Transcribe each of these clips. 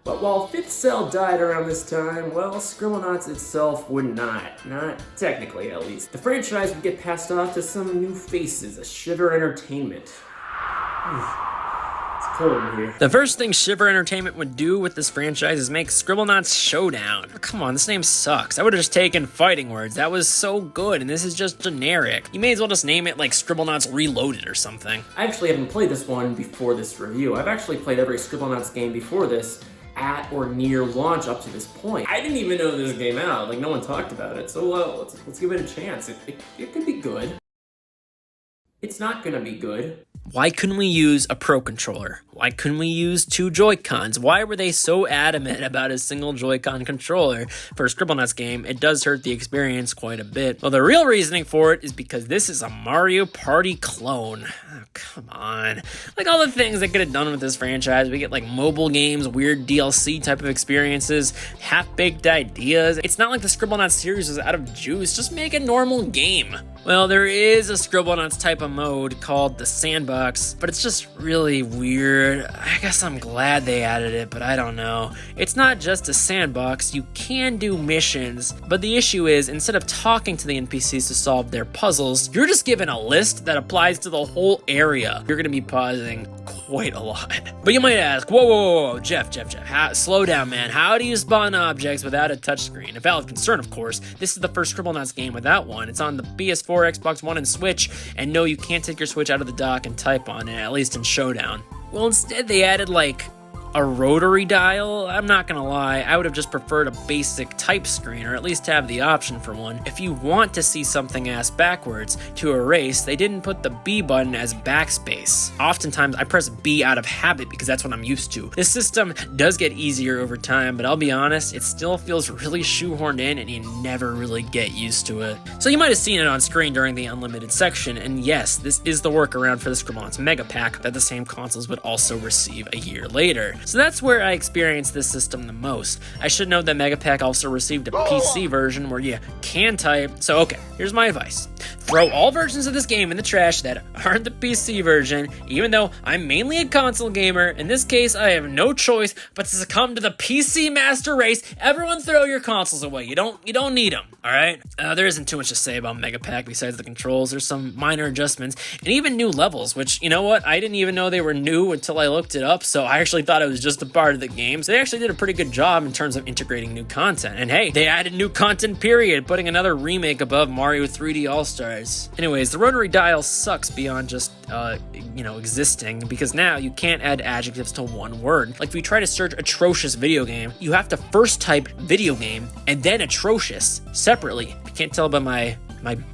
But while 5th Cell died around this time, well, Scribblenauts itself would not. Not technically, at least. The franchise would get passed off to some new faces, a Shiver Entertainment. It's cold in here. The first thing Shiver Entertainment would do with this franchise is make Scribblenauts Showdown. Oh, come on, this name sucks. I would have just taken fighting words. That was so good, and this is just generic. You may as well just name it like Scribblenauts Reloaded or something. I actually haven't played this one before this review. I've actually played every Scribblenauts game before this, at or near launch up to this point. I didn't even know this game out, like no one talked about it, so let's give it a chance. It could be good. It's not gonna be good. Why couldn't we use a Pro Controller? Why couldn't we use 2 Joy-Cons? Why were they so adamant about a single Joy-Con controller? For a Scribblenauts game, it does hurt the experience quite a bit. Well, the real reasoning for it is because this is a Mario Party clone. Oh, come on. Like all the things they could have done with this franchise, we get like mobile games, weird DLC type of experiences, half-baked ideas. It's not like the Scribblenauts series was out of juice, just make a normal game. Well, there is a Scribblenauts type of mode called the Sandbox, but it's just really weird. I guess I'm glad they added it, but I don't know. It's not just a sandbox, you can do missions, but the issue is instead of talking to the NPCs to solve their puzzles, you're just given a list that applies to the whole area. You're gonna be pausing quite a lot. But you might ask, whoa, Jeff, slow down, man. How do you spawn objects without a touchscreen? A valid concern, of course. This is the first Scribblenauts game without one. It's on the PS4, Xbox One, and Switch, and no, you can't take your Switch out of the dock and type on it, at least in Showdown. Well, instead they added like a rotary dial. I'm not gonna lie, I would have just preferred a basic type screen, or at least have the option for one. If you want to see something asked backwards to erase, they didn't put the B button as backspace. Oftentimes I press B out of habit because that's what I'm used to. This system does get easier over time, but I'll be honest, it still feels really shoehorned in and you never really get used to it. So you might have seen it on screen during the unlimited section, and yes, this is the workaround for the Scribblenauts Mega Pack that the same consoles would also receive a year later. So that's where I experienced this system the most. I should note that Mega Pack also received a PC version where you can type. So okay, here's my advice. Throw all versions of this game in the trash that aren't the PC version. Even though I'm mainly a console gamer, in this case I have no choice but to succumb to the PC master race. Everyone throw your consoles away. You don't need them, alright? There isn't too much to say about Mega Pack besides the controls. There's some minor adjustments and even new levels, which, you know what, I didn't even know they were new until I looked it up, so I actually thought it was just a part of the game. So they actually did a pretty good job in terms of integrating new content. And hey, they added new content, period, putting another remake above Mario 3D All-Stars. Anyways, the rotary dial sucks beyond just, existing, because now you can't add adjectives to one word. Like if you try to search atrocious video game, you have to first type video game and then atrocious separately. You can't tell by my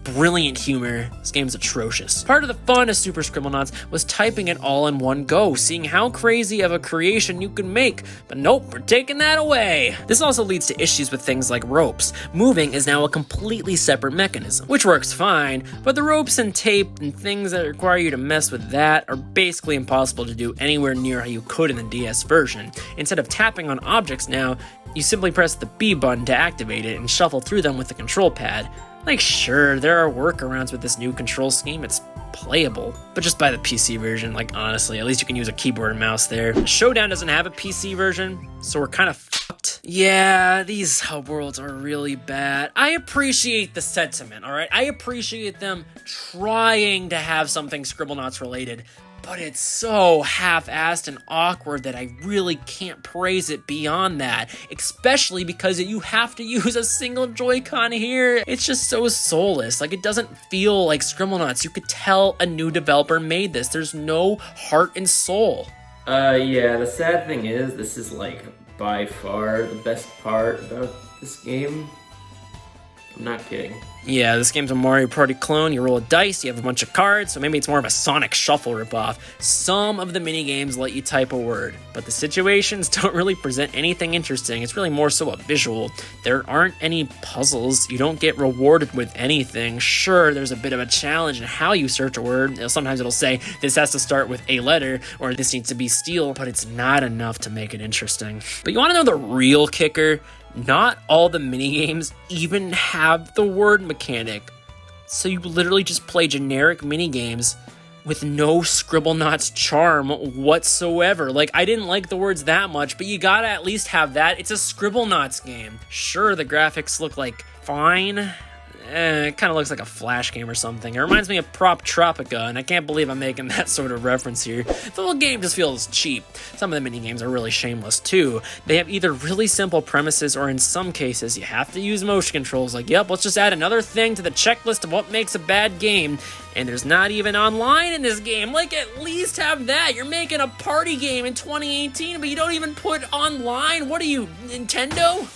brilliant humor, this game's atrocious. Part of the fun of Super Scribblenauts was typing it all in one go, seeing how crazy of a creation you can make, but nope, we're taking that away. This also leads to issues with things like ropes. Moving is now a completely separate mechanism, which works fine, but the ropes and tape and things that require you to mess with that are basically impossible to do anywhere near how you could in the DS version. Instead of tapping on objects now, you simply press the B button to activate it and shuffle through them with the control pad. Like, sure, there are workarounds with this new control scheme, it's playable, but just buy the PC version. Like, honestly, at least you can use a keyboard and mouse there. Showdown doesn't have a PC version, so we're kind of fucked. Yeah, these hub worlds are really bad. I appreciate the sentiment, alright? I appreciate them trying to have something Scribblenauts related, but it's so half-assed and awkward that I really can't praise it beyond that, especially because you have to use a single Joy-Con here. It's just so soulless. Like, it doesn't feel like Scribblenauts. You could tell a new developer made this. There's no heart and soul. Yeah, the sad thing is, this is like by far the best part about this game. I'm not kidding. Yeah, this game's a Mario Party clone. You roll a dice, you have a bunch of cards, so maybe it's more of a Sonic Shuffle ripoff. Some of the minigames let you type a word, but the situations don't really present anything interesting. It's really more so a visual. There aren't any puzzles. You don't get rewarded with anything. Sure, there's a bit of a challenge in how you search a word. Sometimes it'll say, this has to start with a letter, or this needs to be steel, but it's not enough to make it interesting. But you want to know the real kicker? Not all the minigames even have the word mechanic. So you literally just play generic minigames with no Scribblenauts charm whatsoever. Like, I didn't like the words that much, but you gotta at least have that. It's a Scribblenauts game. Sure, the graphics look like fine. It kind of looks like a Flash game or something. It reminds me of Prop Tropica, and I can't believe I'm making that sort of reference here. The whole game just feels cheap. Some of the mini-games are really shameless, too. They have either really simple premises, or in some cases, you have to use motion controls. Like, yep, let's just add another thing to the checklist of what makes a bad game. And there's not even online in this game. Like, at least have that. You're making a party game in 2018, but you don't even put online? What are you, Nintendo?